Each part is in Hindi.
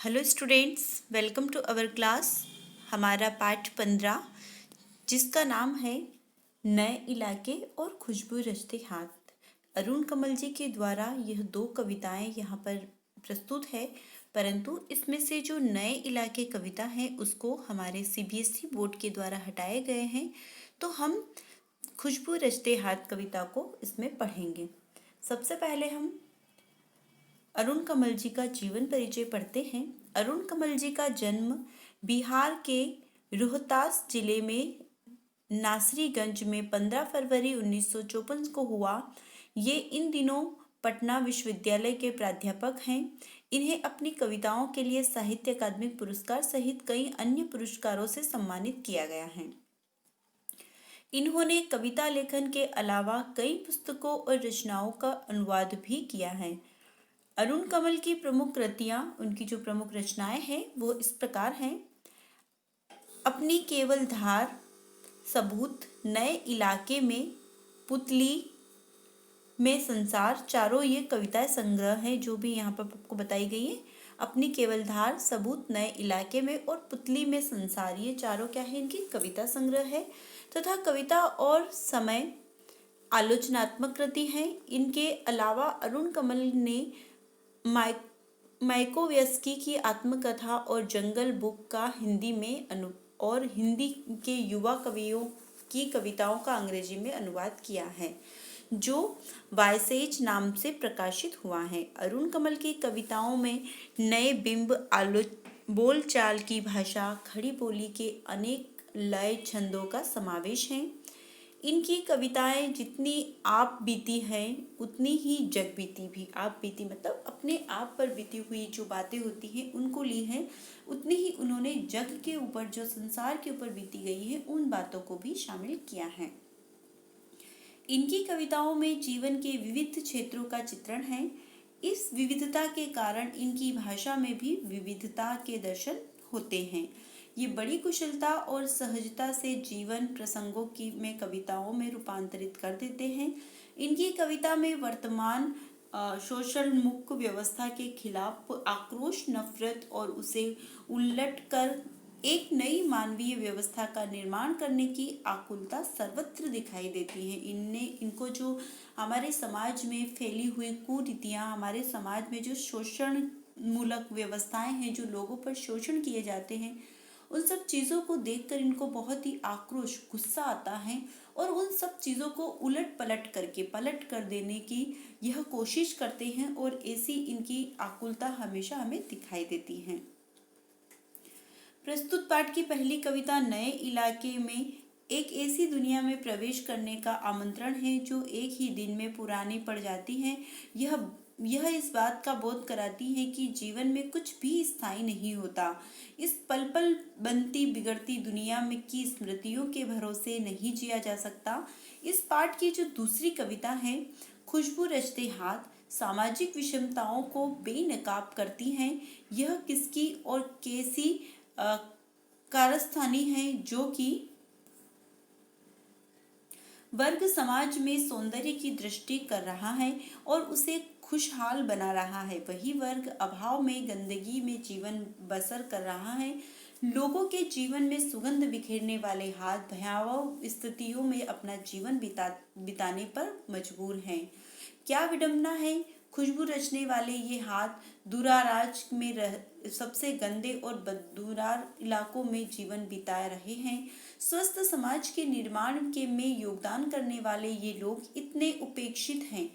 Hello students, welcome to our class. हमारा पाठ 15 जिसका नाम है नए इलाके और खुशबू रचते हाथ। अरुण कमल जी के द्वारा यह दो कविताएं यहाँ पर प्रस्तुत है, परंतु इसमें से जो नए इलाके कविता है उसको हमारे सीबीएसई बोर्ड के द्वारा हटाए गए हैं, तो हम खुशबू रचते हाथ कविता को इसमें पढ़ेंगे। सबसे पहले हम अरुण कमल जी का जीवन परिचय पढ़ते हैं। अरुण कमल जी का जन्म बिहार के रोहतास जिले में नासरीगंज में 15 फरवरी 1954 को हुआ। ये इन दिनों पटना विश्वविद्यालय के प्राध्यापक हैं। इन्हें अपनी कविताओं के लिए साहित्य अकादमी पुरस्कार सहित कई अन्य पुरस्कारों से सम्मानित किया गया है। इन्होंने कविता लेखन के अलावा कई पुस्तकों और रचनाओं का अनुवाद भी किया है। अरुण कमल की प्रमुख कृतियाँ, उनकी जो प्रमुख रचनाएं हैं वो इस प्रकार हैं। अपनी केवल धार, सबूत, नए इलाके में, पुतली में संसार, चारों ये कविताएं संग्रह हैं जो भी यहाँ पर आपको बताई गई है। अपनी केवल धार, सबूत, नए इलाके में और पुतली में संसार, ये चारों क्या है, इनकी कविता संग्रह है तथा कविता और समय आलोचनात्मक कृति है। इनके अलावा अरुण कमल ने माइकोवस्की की आत्मकथा और जंगल बुक का हिंदी में और हिंदी के युवा कवियों की कविताओं का अंग्रेजी में अनुवाद किया है, जो वायसेज नाम से प्रकाशित हुआ है। अरुण कमल की कविताओं में नए बिंब, बोलचाल की भाषा, खड़ी बोली के अनेक लय छंदों का समावेश है। इनकी कविताएं जितनी आप बीती हैं उतनी ही जग बीती भी। आप बीती मतलब अपने आप पर बीती हुई जो बातें होती हैं उनको ली हैं, उतनी ही उन्होंने जग के ऊपर, जो संसार के ऊपर बीती गई है, उन बातों को भी शामिल किया है। इनकी कविताओं में जीवन के विविध क्षेत्रों का चित्रण है। इस विविधता के कारण इनकी भाषा में भी विविधता के दर्शन होते हैं। ये बड़ी कुशलता और सहजता से जीवन प्रसंगों की में कविताओं में रूपांतरित कर देते हैं। इनकी कविता में वर्तमान शोषण मुक्त व्यवस्था के खिलाफ आक्रोश, नफरत और उसे उलट कर एक नई मानवीय व्यवस्था का निर्माण करने की आकुलता सर्वत्र दिखाई देती है। इनको जो हमारे समाज में फैली हुई कुरीतियाँ, हमारे समाज में जो शोषण मूलक व्यवस्थाएं हैं, जो लोगों पर शोषण किए जाते हैं, उन सब चीज़ों को देखकर इनको बहुत ही आक्रोश, गुस्सा आता है और उन सब चीज़ों को उलट पलट कर देने की यह कोशिश करते हैं और ऐसी इनकी आकुलता हमेशा हमें दिखाई देती है। प्रस्तुत पाठ की पहली कविता नए इलाके में एक ऐसी दुनिया में प्रवेश करने का आमंत्रण है जो एक ही दिन में पुरानी पड़ जाती है। यह इस बात का बोध कराती है कि जीवन में कुछ भी स्थायी नहीं होता। इस पल पल बनती बिगड़ती दुनिया में की स्मृतियों के भरोसे नहीं जिया जा सकता। इस पाठ की जो दूसरी कविता है खुशबू रचते हाथ, सामाजिक विषमताओं को बेनकाब करती हैं। यह किसकी और कैसी कारस्तानी है जो कि वर्ग समाज में सौंदर्य की दृष्टि कर रहा है और उसे खुशहाल बना रहा है। वही वर्ग अभाव में, गंदगी में जीवन बसर कर रहा है। लोगों के जीवन में सुगंध बिखेरने वाले हाथ भयावह स्थितियों में अपना जीवन बिताने पर मजबूर हैं। क्या विडंबना है, खुशबू रचने वाले ये हाथ दूराराज में सबसे गंदे और बदबूदार इलाकों में जीवन बिता रहे हैं। स्वस्थ समाज के निर्माण के में योगदान करने वाले ये लोग इतने उपेक्षित हैं,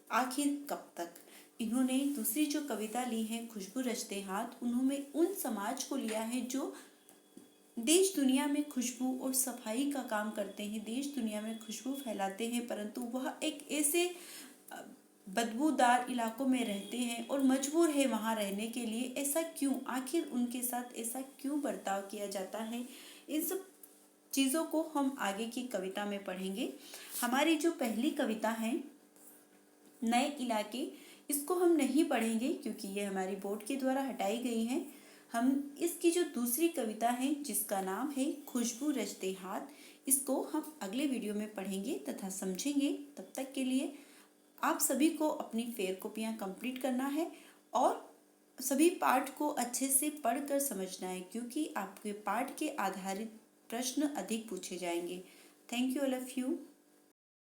आखिर कब तक। इन्होंने दूसरी जो कविता ली है खुशबू रचते हाथ, उन्होंने उन समाज को लिया है जो देश दुनिया में खुशबू और सफाई का काम करते हैं, देश दुनिया में खुशबू फैलाते हैं, परंतु वह एक ऐसे बदबूदार इलाकों में रहते हैं और मजबूर है वहाँ रहने के लिए। ऐसा क्यों, आखिर उनके साथ ऐसा क्यों बर्ताव किया जाता है, इन सब चीज़ों को हम आगे की कविता में पढ़ेंगे। हमारी जो पहली कविता है नए इलाके, इसको हम नहीं पढ़ेंगे क्योंकि ये हमारी बोर्ड के द्वारा हटाई गई है। हम इसकी जो दूसरी कविता है जिसका नाम है खुशबू रचते हाथ, इसको हम अगले वीडियो में पढ़ेंगे तथा समझेंगे। तब तक के लिए आप सभी को अपनी फेयर कॉपियाँ कंप्लीट करना है और सभी पाठ को अच्छे से पढ़कर समझना है, क्योंकि आपके पाठ के आधारित प्रश्न अधिक पूछे जाएंगे। Thank you all of you.